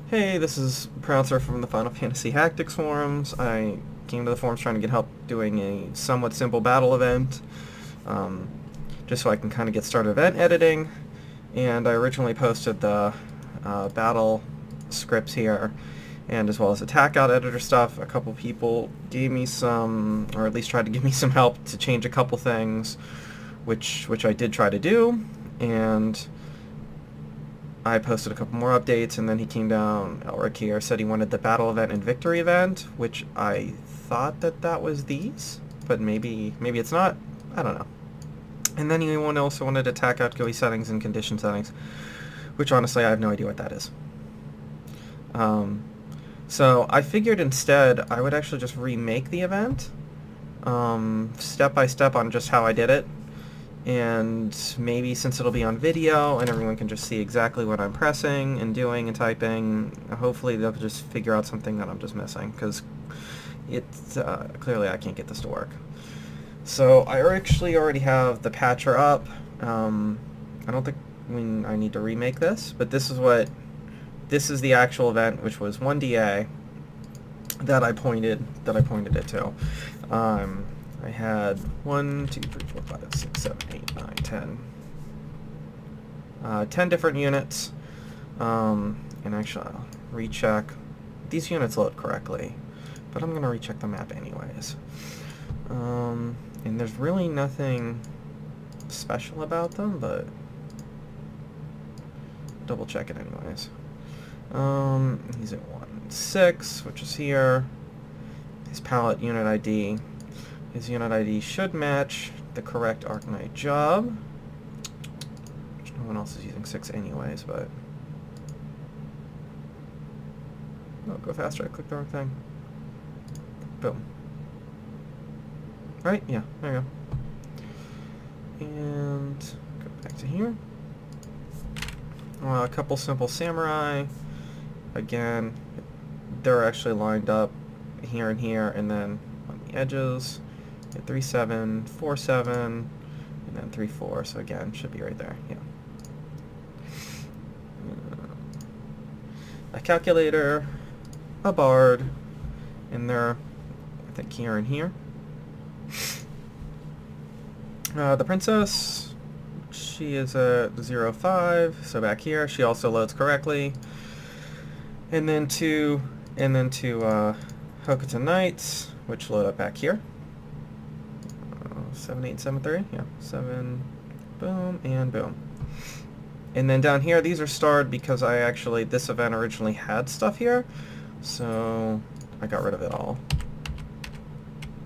Hey, this is Prouncer from the Final Fantasy Tactics forums. I came to the forums trying to get help doing a somewhat simple battle event, um, just so I can kind of get started event editing. And I originally posted the battle scripts here, and as well as attack out editor stuff. A couple people gave me some, or at least tried to give me some help to change a couple things, which I did try to do, and I posted a couple more updates, and then he came down, Elric here, said he wanted the battle event and victory event, which I thought that was these, but maybe it's not. I don't know. And then he also wanted attack out GUI settings and condition settings, which honestly I have no idea what that is. So I figured instead I would actually just remake the event, step by step on just how I did it. And maybe since it'll be on video and everyone can just see exactly what I'm pressing and doing and typing, hopefully they'll just figure out something that I'm just missing, because it's clearly I can't get this to work. So I actually already have the patcher up. I don't think I need to remake this, but this is the actual event, which was 1DA that I pointed it to. I had 1, 2, 3, 4, 5, 6, 7, 8, 9, 10. 10 different units. And actually, I'll recheck. These units load correctly, but I'm going to recheck the map anyways. And there's really nothing special about them, but double check it anyways. He's at 1-6, which is here. His palette unit ID. His unit ID should match the correct Arknight job. Which no one else is using 6 anyways, but... Oh, go faster, I clicked the wrong thing. Boom. Right? Yeah, there you go. And go back to here. A couple simple samurai. Again, they're actually lined up here and here, and then on the edges. 3-7, 4-7, and then 3-4. So again, should be right there. Yeah. A calculator, a bard, and they're, I think, here and here. The princess, she is at 0-5, so back here. She also loads correctly. And then two Hokuto Knights, which load up back here. 7, 8, 7, 3. Yeah, 7, boom, and boom. And then down here, these are starred because this event originally had stuff here, so I got rid of it all.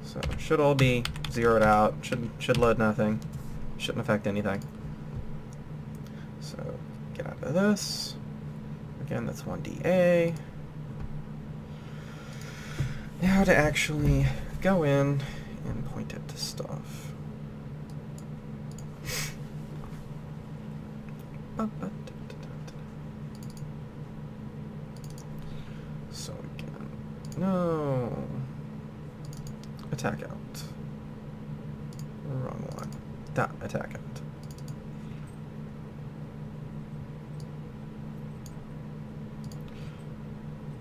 So it should all be zeroed out. Should load nothing. Shouldn't affect anything. So get out of this. Again, that's 1DA. Now to actually go in and point it to stuff. So again, no. Attack out. Wrong one. That, attack out.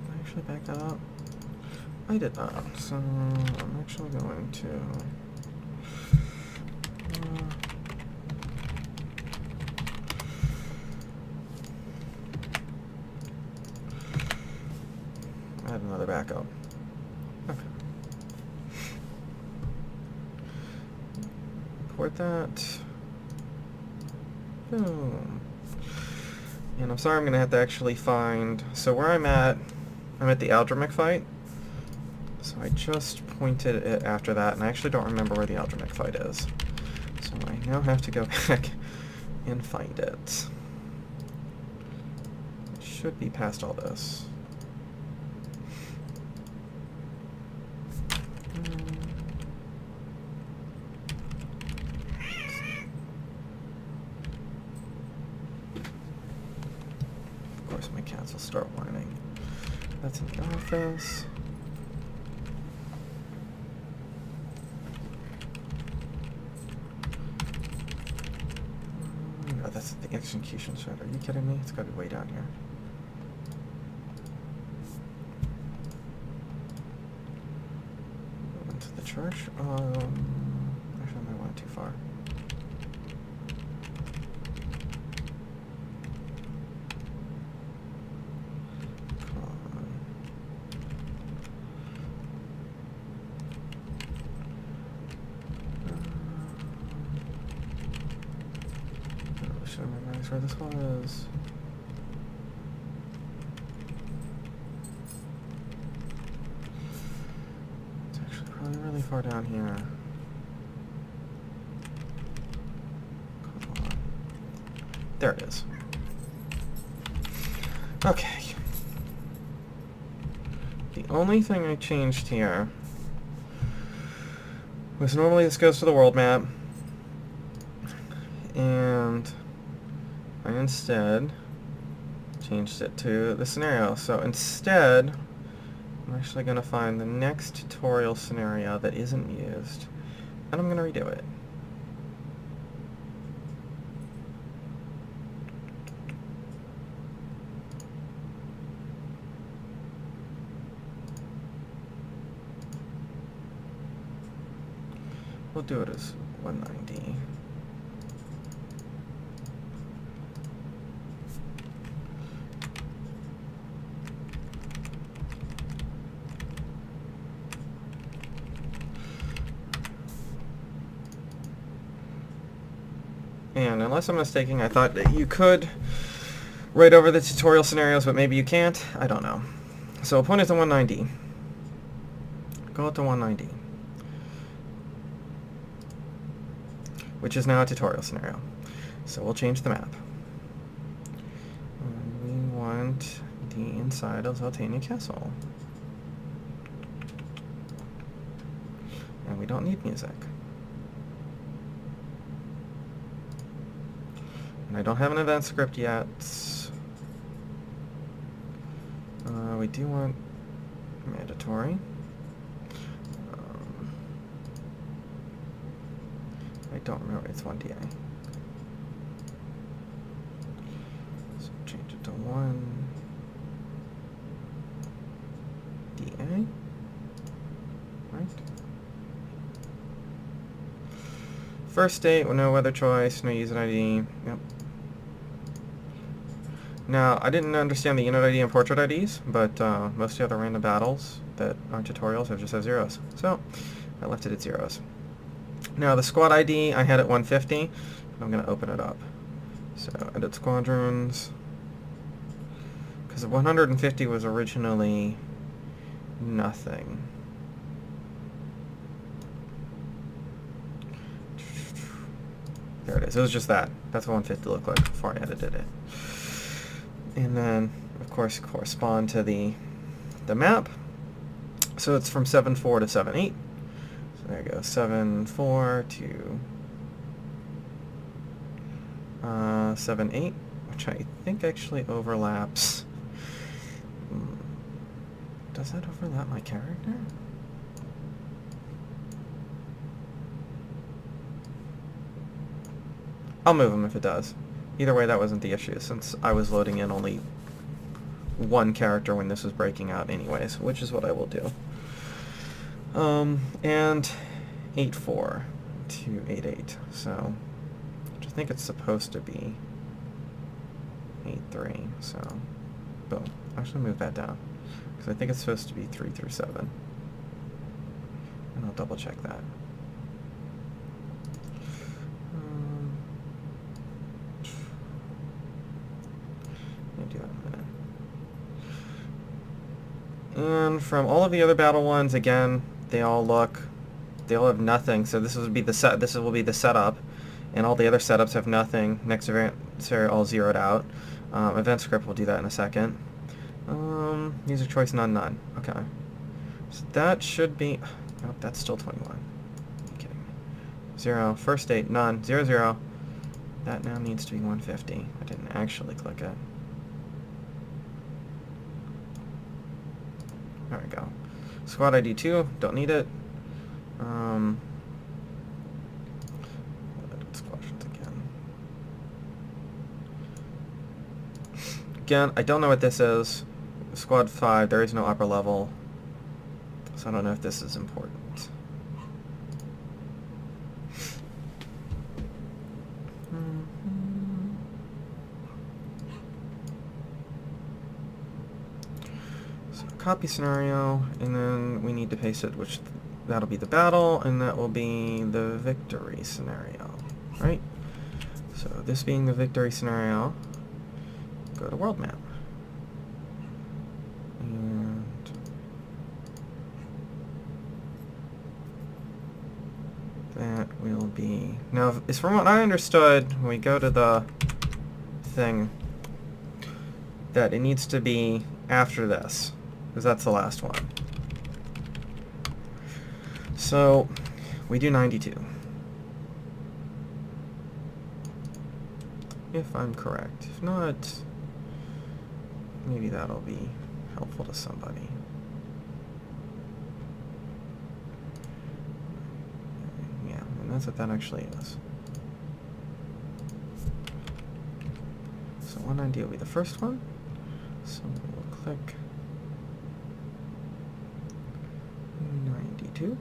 Did I actually back that up? I did not, so I'm actually going to... add another backup. Okay. Import that. Boom. And I'm sorry, I'm going to have to actually find... So where I'm at the Aldrich fight. So I just pointed it after that, and I actually don't remember where the Aldrich fight is. So I now have to go back and find it. It should be past all this. Of course, my cats will start whining. That's in the office. No, that's the execution center. Are you kidding me? It's got to be way down here. church? Actually, I went too far. Come on. Should I memorize where this was? It's actually probably really far down here. Come on. There it is. Okay. The only thing I changed here was normally this goes to the world map, and I instead changed it to the scenario. So instead, I'm actually going to find the next tutorial scenario that isn't used, and I'm going to redo it. We'll do it as 190. And unless I'm mistaken, I thought that you could write over the tutorial scenarios, but maybe you can't. I don't know. So we'll point it to 190. Go up to 190. Which is now a tutorial scenario. So we'll change the map. And we want the inside of Zeltania Castle. And we don't need music. And I don't have an event script yet. We do want mandatory. I don't remember, it's 1DA. So change it to 1DA. Right? First date, no weather choice, no user ID. Yep. Now, I didn't understand the unit ID and portrait IDs, but most of the other random battles that are tutorials have just have zeros. So, I left it at zeros. Now, the squad ID I had at 150. I'm going to open it up. So, edit squadrons. Because 150 was originally nothing. There it is. It was just that. That's what 150 looked like before I edited it. And then, of course, correspond to the map. So it's from 7.4 to 7.8. So there you go, 7.4 to 7.8, which I think actually overlaps. Does that overlap my character? I'll move him if it does. Either way, that wasn't the issue, since I was loading in only one character when this was breaking out anyways, which is what I will do. And 8.4 to 8.8, so, which I think it's supposed to be 8.3, so, boom. Actually move that down, because I think it's supposed to be 3 through 7. And I'll double check that. Do that in a minute. And from all of the other battle ones, again, they all have nothing. So this will be the setup, and all the other setups have nothing. Next event, sorry, all zeroed out. Event script, we'll do that in a second. User choice, none. Okay. So that should be. Oh, that's still 21. Are you kidding me? 0. First date, none. 0, 0. That now needs to be 150. I didn't actually click it. There we go. Squad ID 2, don't need it. Squadrons again. Again, I don't know what this is. Squad 5, there is no upper level. So I don't know if this is important. copy scenario, and then we need to paste it, which that'll be the battle, and that will be the victory scenario, right? So this being the victory scenario, go to world map. And that will be... Now, as from what I understood, when we go to the thing, that it needs to be after this, because that's the last one. So, we do 92. If I'm correct. If not, maybe that'll be helpful to somebody. Yeah, and that's what that actually is. So 190 will be the first one. So we'll click 92.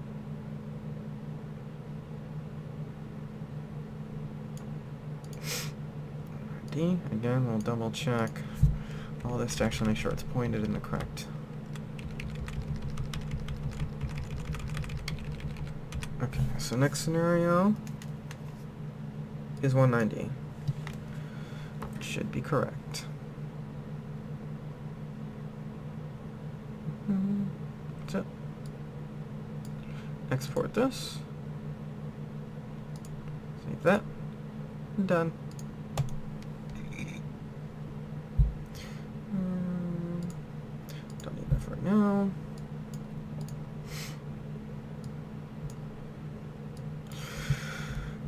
Again, we'll double check all this to actually make sure it's pointed in the correct. Okay, so next scenario is 190. It should be correct. That's it. Export this. Save that. Done. Don't need that for right now.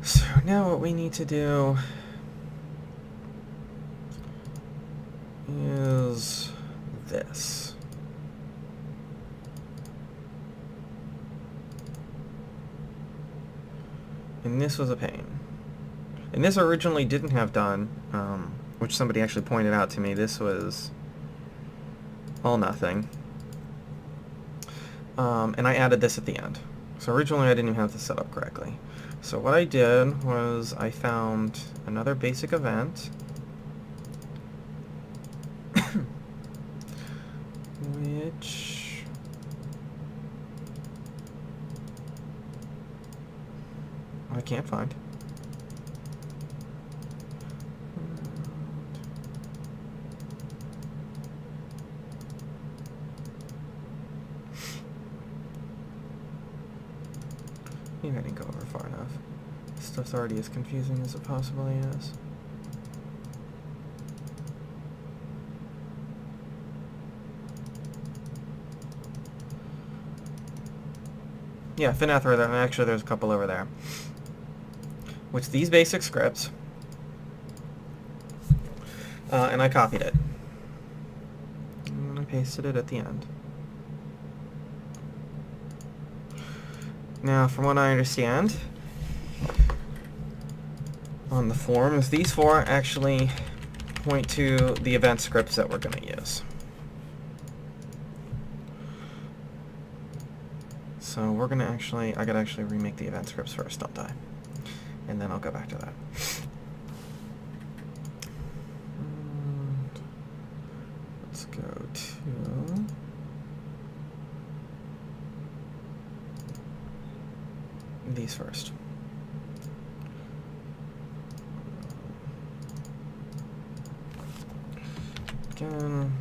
So now what we need to do is this. And this was a pain. And this originally didn't have done, which somebody actually pointed out to me. This was all nothing. And I added this at the end. So originally I didn't even have this set up correctly. So what I did was I found another basic event which I can't find. Maybe I didn't go over far enough. This stuff's already as confusing as it possibly is. Yeah, Finethra, and actually there's a couple over there. Which these basic scripts, and I copied it. And I pasted it at the end. Now, from what I understand, on the forums, these four actually point to the event scripts that we're going to use. So we're going to actually, I got to actually remake the event scripts first, don't I? And then I'll go back to that. And let's go to... these first. Again.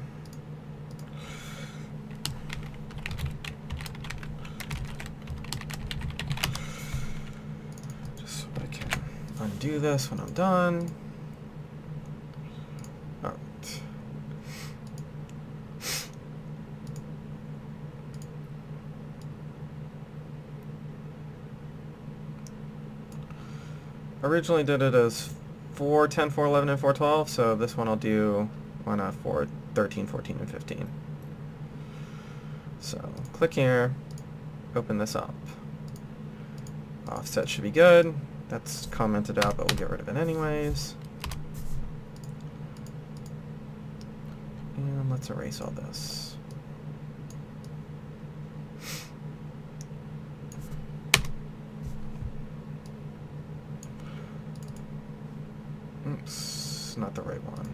Just so I can undo this when I'm done. All right. Originally did it as 4, 10, 4, 11, and 4, 12, so this one I'll do on 4, 13, 14, and 15. So click here, open this up. Offset should be good. That's commented out, but we'll get rid of it anyways. And let's erase all this. Oops, not the right one.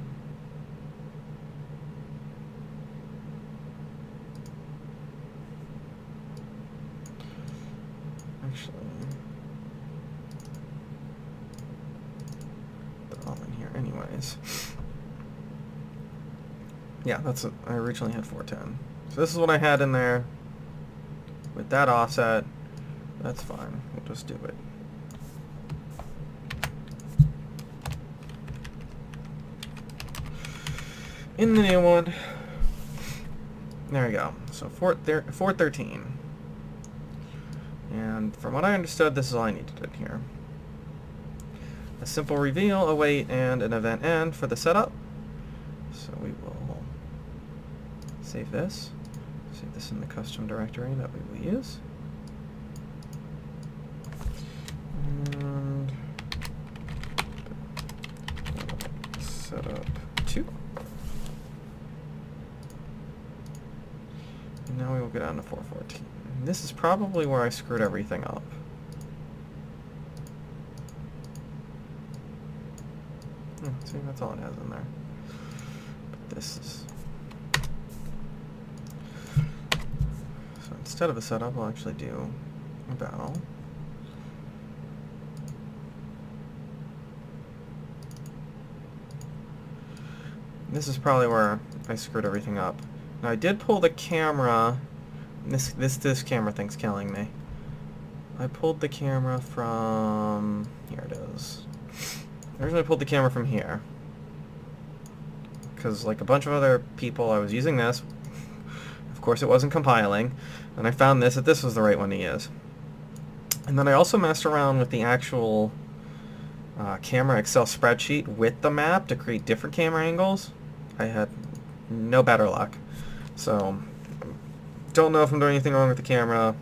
anyways. Yeah, I originally had 410. So this is what I had in there. With that offset, that's fine. We'll just do it. In the new one, there we go. So 413. And from what I understood, this is all I needed in here. A simple reveal, await, and an event end for the setup. So we will save this. Save this in the custom directory that we will use. And setup 2. And now we will go down to 414. And this is probably where I screwed everything up. See, that's all it has in there. But this is... So instead of a setup, I'll actually do a battle. This is probably where I screwed everything up. Now I did pull the camera. This camera thing's killing me. I pulled the camera from... Here it is. I originally pulled the camera from here. Because like a bunch of other people, I was using this. Of course it wasn't compiling. And I found that this was the right one to use. And then I also messed around with the actual camera Excel spreadsheet with the map to create different camera angles. I had no better luck. So, don't know if I'm doing anything wrong with the camera.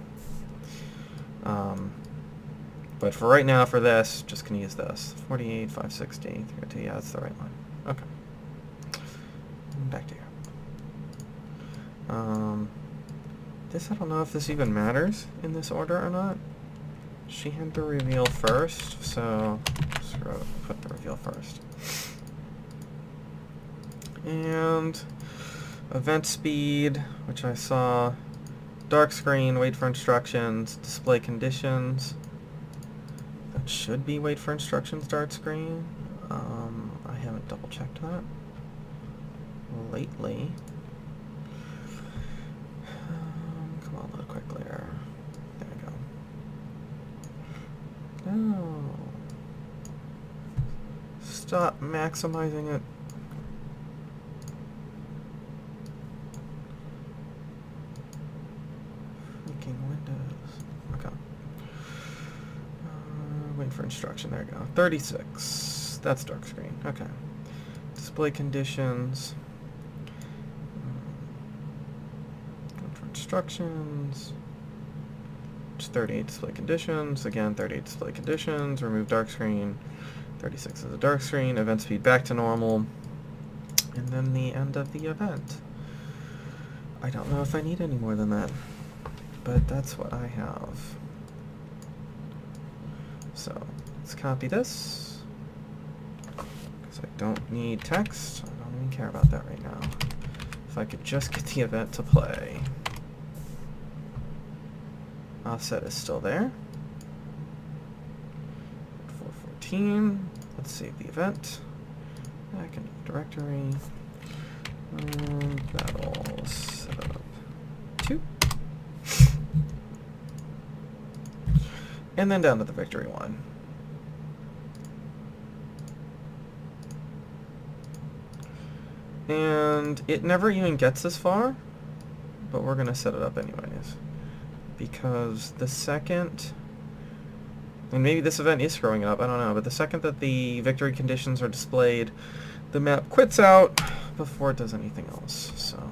But for right now, for this, just gonna use this. 48, 560, 302, yeah, that's the right one. Okay. Back to here. This, I don't know if this even matters in this order or not. She had the reveal first, so screw it, put the reveal first. And event speed, which I saw, dark screen, wait for instructions, display conditions. That should be wait for instructions, dark screen. I haven't double checked that lately. Come on, a little quick clear. There we go. No. Stop maximizing it. Wait for instruction. There we go. 36. That's dark screen. Okay. Display conditions. Wait for instructions. It's 38 display conditions. Again, 38 display conditions. Remove dark screen. 36 is a dark screen. Event speed back to normal. And then the end of the event. I don't know if I need any more than that, but that's what I have. So let's copy this, because I don't need text. I don't even care about that right now. If I could just get the event to play. Offset is still there. 414. Let's save the event. Back into the directory. Battle setup 2. And then down to the victory one. And it never even gets this far, but we're going to set it up anyways. Because the second, and maybe this event is screwing it up, I don't know, but the second that the victory conditions are displayed, the map quits out before it does anything else, so...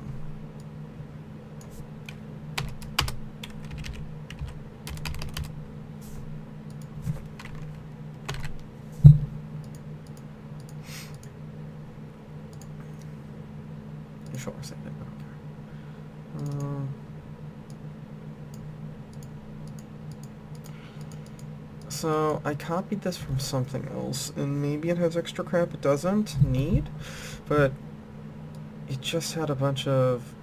Sure, save it. I don't care. So I copied this from something else, and maybe it has extra crap it doesn't need, but it just had a bunch of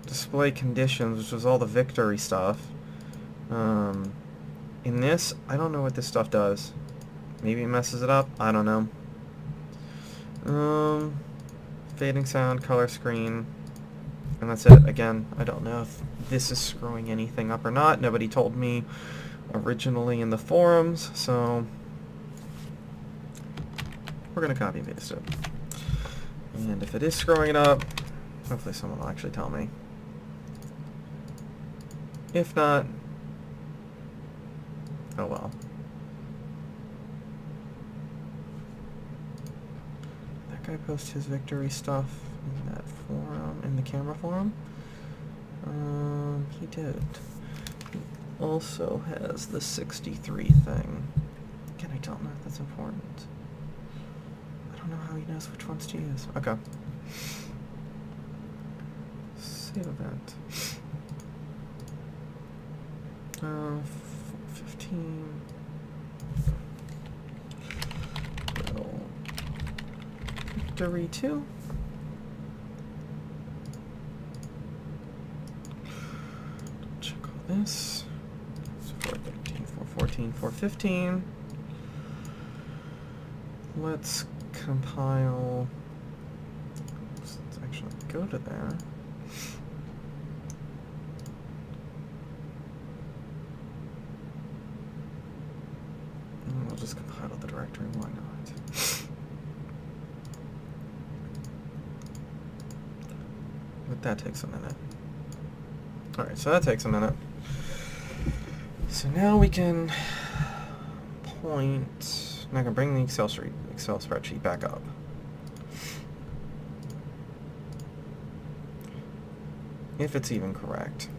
display conditions, which was all the victory stuff. In this, I don't know what this stuff does. Maybe it messes it up. I don't know. Fading sound, color screen, and that's it. Again, I don't know if this is screwing anything up or not. Nobody told me originally in the forums, so we're going to copy and paste it. And if it is screwing it up, hopefully someone will actually tell me. If not, oh well. That guy posts his victory stuff in that forum, in the camera forum? He did. He also has the 63 thing. Again, I don't know if that's important. I don't know how he knows which ones to use. Okay. Save event. 15. Well, victory 2. Check all this. So 413, 414, 415. Let's compile. Let's actually go to there. And we'll just compile the directory, why not? But that takes a minute. Alright, so that takes a minute. So now we can point. Now I can bring the Excel spreadsheet back up. If it's even correct.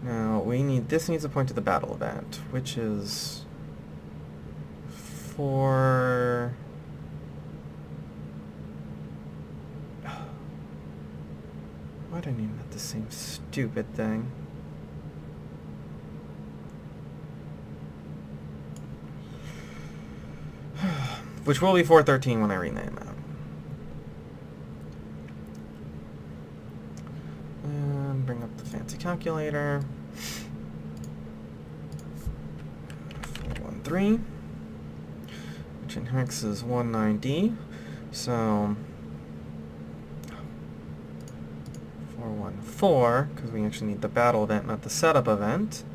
Now this needs to point to the battle event, which is for why do I name that the same stupid thing? Which will be 413 when I rename it. And bring up the fancy calculator. 413, which in hex is 190. So 414, because we actually need the battle event, not the setup event.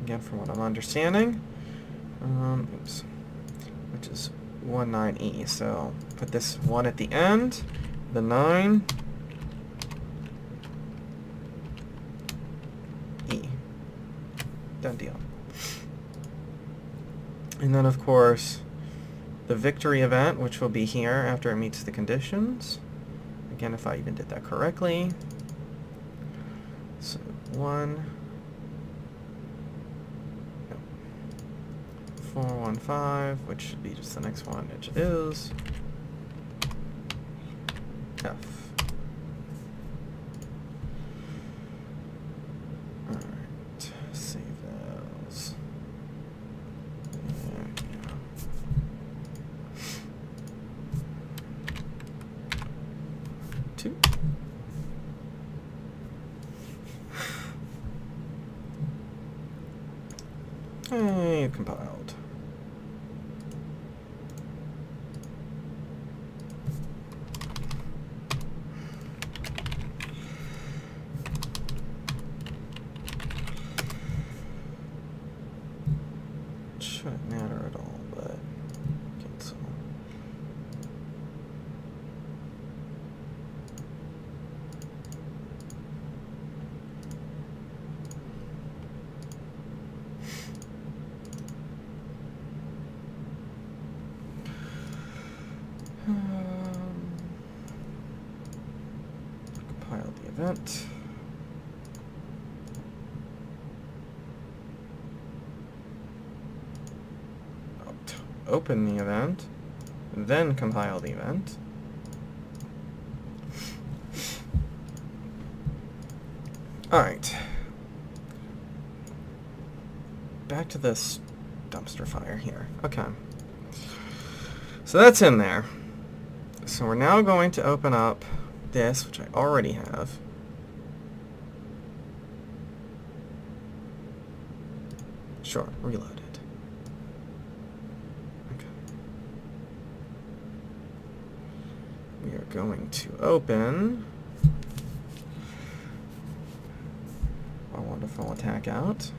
Again, from what I'm understanding. Oops. Which is 19E. So put this 1 at the end, the 9, E. Done deal. And then, of course, the victory event, which will be here after it meets the conditions. Again, if I even did that correctly. So 1, 415, which should be just the next one, which is F. Alright, save those. There we go. Two. Hey, compiled. Shouldn't matter at all, but cancel. Compile the event. Open the event, then compile the event. Alright. Back to this dumpster fire here. Okay. So that's in there. So we're now going to open up this, which I already have. Sure, reload it. Okay. going to open our wonderful attack out.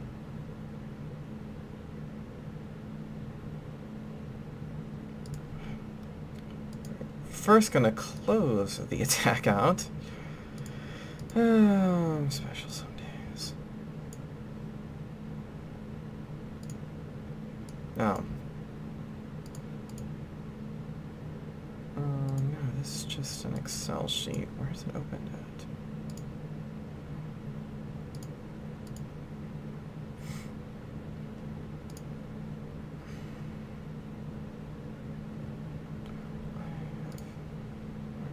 First gonna close the attack out. Special some days. Oh. No, this is just an Excel sheet. Where's it opened at?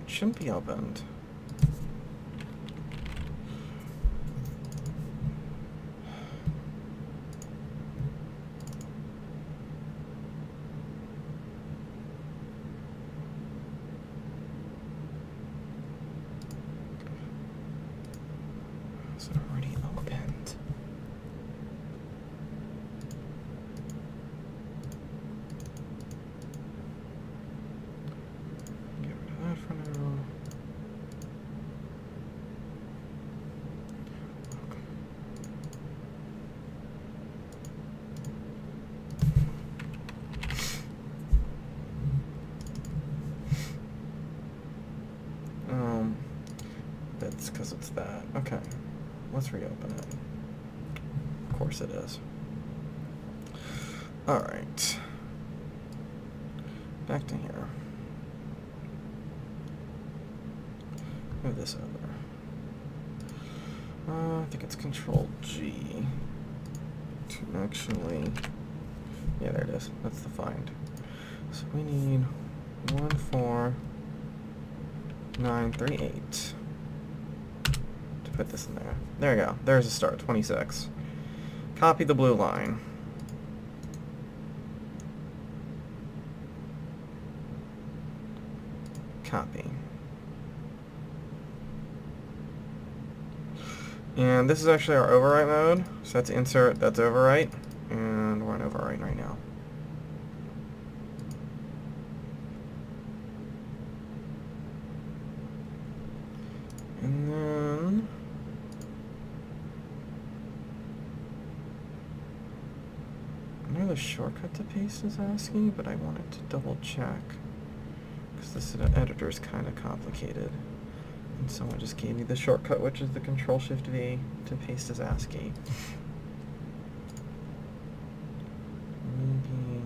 It shouldn't be opened. Is it already opened? Get rid of that for now. That's because it's that. Okay. Let's reopen it. Of course it is. Alright. Back to here. Move this over. I think it's Control G to actually... Yeah, there it is. That's the find. So we need 14938. Put this in there. There you go. There's a start. 26. Copy the blue line. Copy. And this is actually our overwrite mode. So that's insert, that's overwrite. And we're on overwrite right now. And then... I know the shortcut to paste is asking, but I wanted to double check because this editor is kind of complicated. And someone just gave me the shortcut, which is the Control-Shift-V to paste as ASCII. Maybe...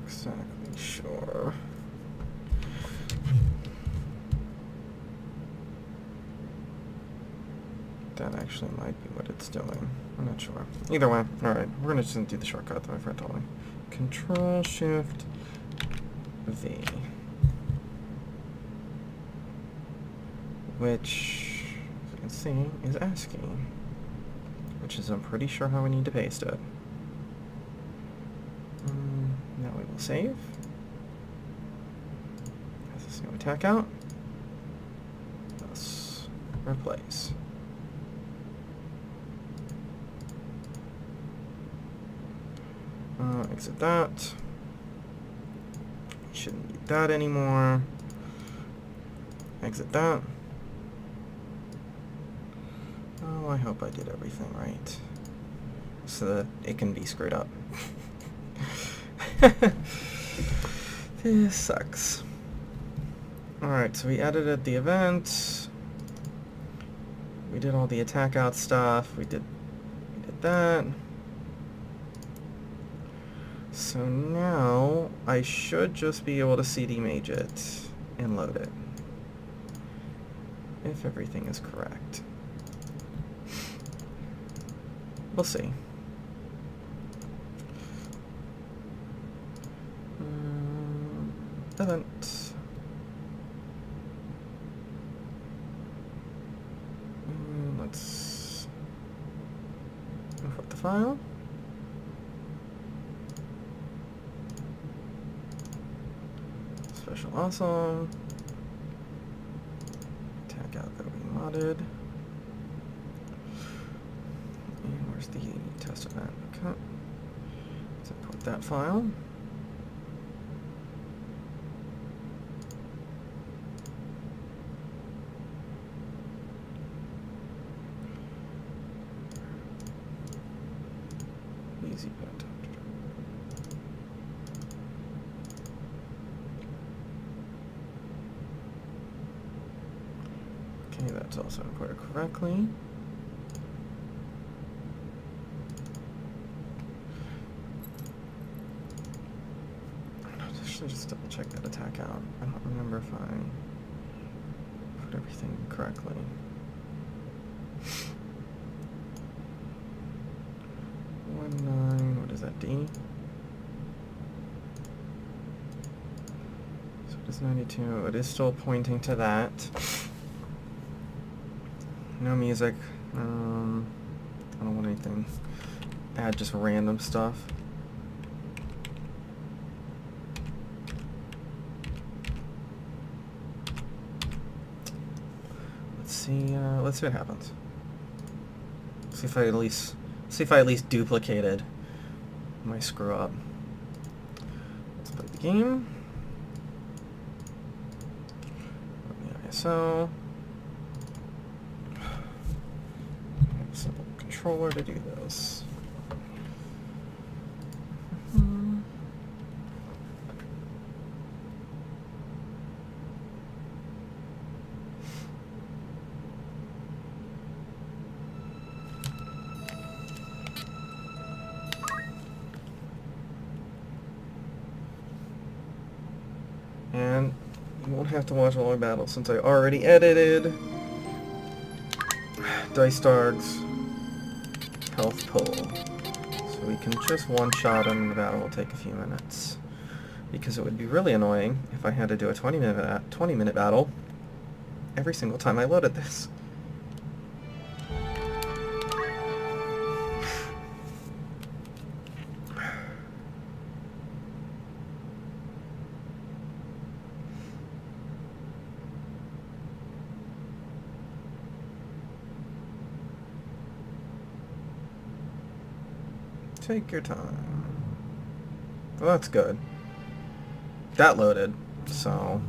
exactly sure. That actually might be what it's doing. I'm not sure. Either way, alright, we're gonna just do the shortcut that my friend told me. Control-Shift-V. Which, as you can see, is ASCII. Which is, I'm pretty sure, how we need to paste it. Now we will save. Has this new attack out. Let's replace. Exit that. Shouldn't need that anymore. Exit that. Oh, I hope I did everything right, so that it can be screwed up. This sucks. Alright, so we edited the event. We did all the attack out stuff. We did got that. So now I should just be able to CD mage it and load it, if everything is correct. We'll see. Event. Let's import the file. Special awesome. Tag out that we modded. And where's the test event? Okay. Let's import that file. Easy bit. Okay, that's also imported correctly. I should just double check that attack out. I don't remember if I put everything correctly. What is that, D? So it is 92. It is still pointing to that. No music. I don't want anything. Add just random stuff. Let's see what happens. See if I at least duplicated my screw up. Let's play the game. Run the ISO. I have a simple controller to do this. And you won't have to watch all my battles since I already edited Dice Darg's health pull. So we can just one-shot and the battle will take a few minutes. Because it would be really annoying if I had to do a 20-minute battle every single time I loaded this. Take your time. Well, that's good. That loaded, so...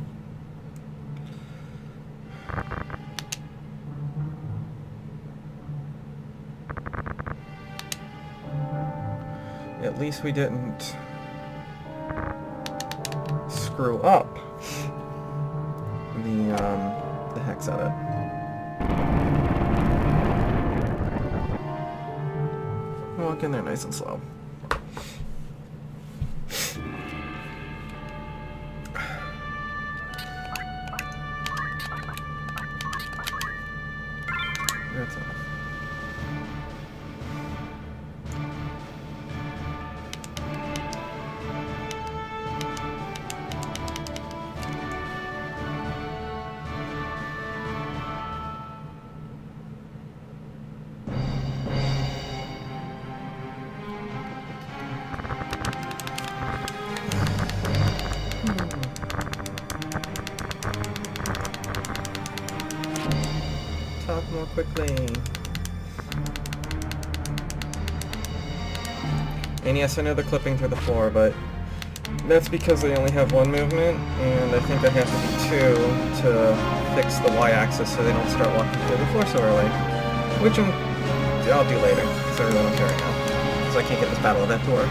At least we didn't screw up the hex edit. Walk in there nice and slow. That's it. Talk more quickly. And yes, I know they're clipping through the floor, but that's because they only have one movement, and I think there has to be two to fix the y-axis so they don't start walking through the floor so early. Which I'll do later, because I really don't care right now. Because I can't get this battle event to work.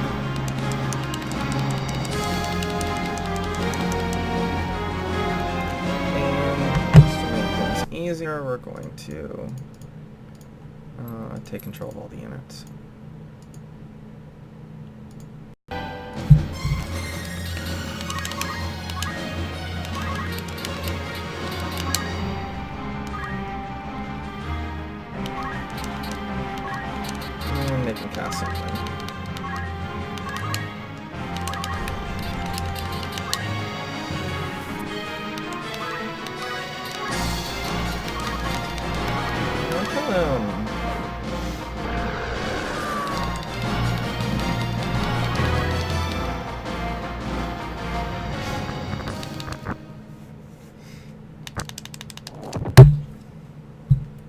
Easier, we're going to take control of all the units.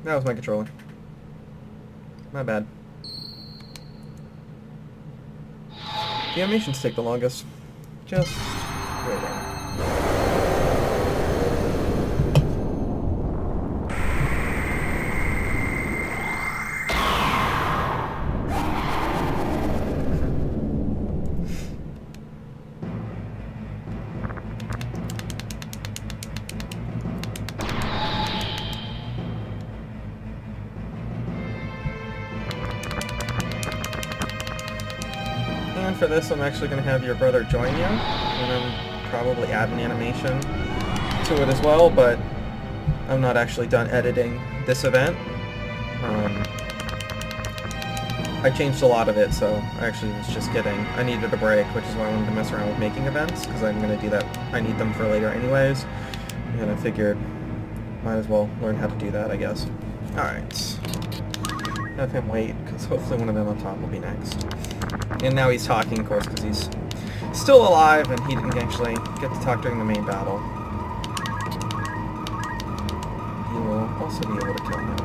That was my controller. My bad. The animations take the longest. Just waiting. And for this, I'm actually going to have your brother join you, and then probably add an animation to it as well, but I'm not actually done editing this event. I changed a lot of it, so I actually was just kidding. I needed a break, which is why I wanted to mess around with making events, because I'm going to do that. I need them for later anyways, and I figured might as well learn how to do that, I guess. Alright. Have him wait, because hopefully one of them on top will be next. And now he's talking, of course, because he's still alive, and he didn't actually get to talk during the main battle. He will also be able to kill him.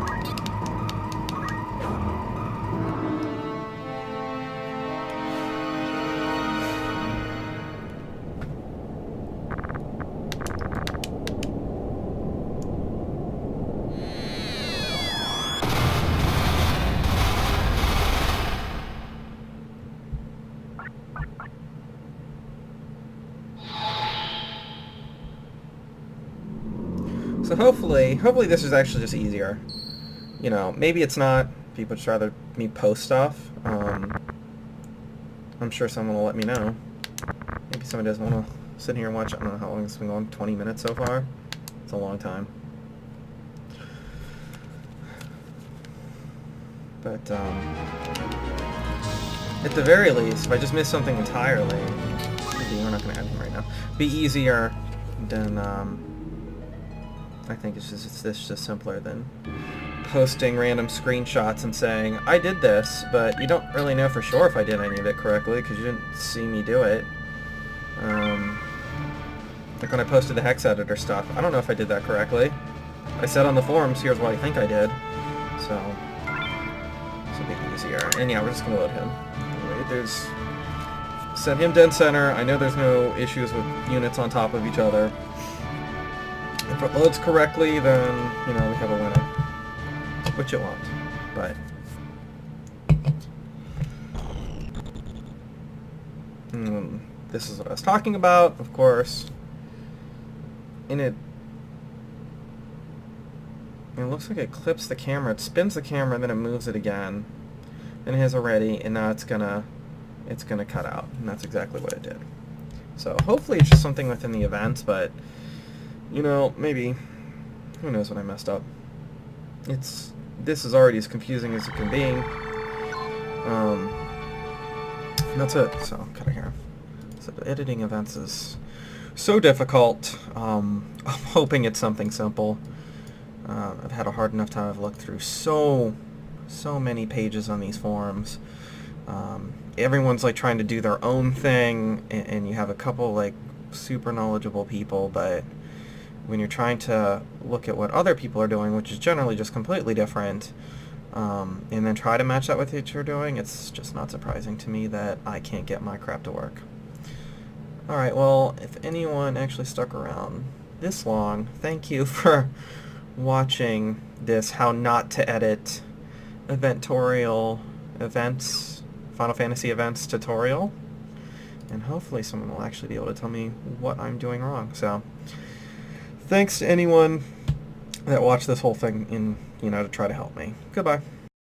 So hopefully this is actually just easier. You know, maybe it's not. People just rather me post stuff. I'm sure someone will let me know. Maybe somebody doesn't want to sit here and watch. I don't know how long it's been going. 20 minutes so far. It's a long time. But at the very least, if I just miss something entirely, maybe we're not going to add him right now. Be easier than. I think it's just simpler than posting random screenshots and saying, I did this, but you don't really know for sure if I did any of it correctly because you didn't see me do it. Like when I posted the hex editor stuff, I don't know if I did that correctly. I said on the forums, here's what I think I did. So, this will be easier. And yeah, we're just going to load him. Anyway, there's... Set him dead center. I know there's no issues with units on top of each other. If it loads correctly, then, you know, we have a winner. Which it won't, but... this is what I was talking about, of course. And it looks like it clips the camera. It spins the camera, and then it moves it again. And it has already, and now it's gonna cut out. And that's exactly what it did. So hopefully it's just something within the event, but... You know, maybe, who knows when I messed up. This is already as confusing as it can be. And that's it, so cut it here. So editing events is so difficult. I'm hoping it's something simple. I've had a hard enough time. I've looked through so many pages on these forums. Everyone's like trying to do their own thing, and you have a couple like super knowledgeable people, but when you're trying to look at what other people are doing, which is generally just completely different, and then try to match that with what you're doing, it's just not surprising to me that I can't get my crap to work. Alright, well, if anyone actually stuck around this long, thank you for watching this How Not to Edit Eventorial Events, Final Fantasy Events tutorial, and hopefully someone will actually be able to tell me what I'm doing wrong. So, thanks to anyone that watched this whole thing to try to help me. Goodbye.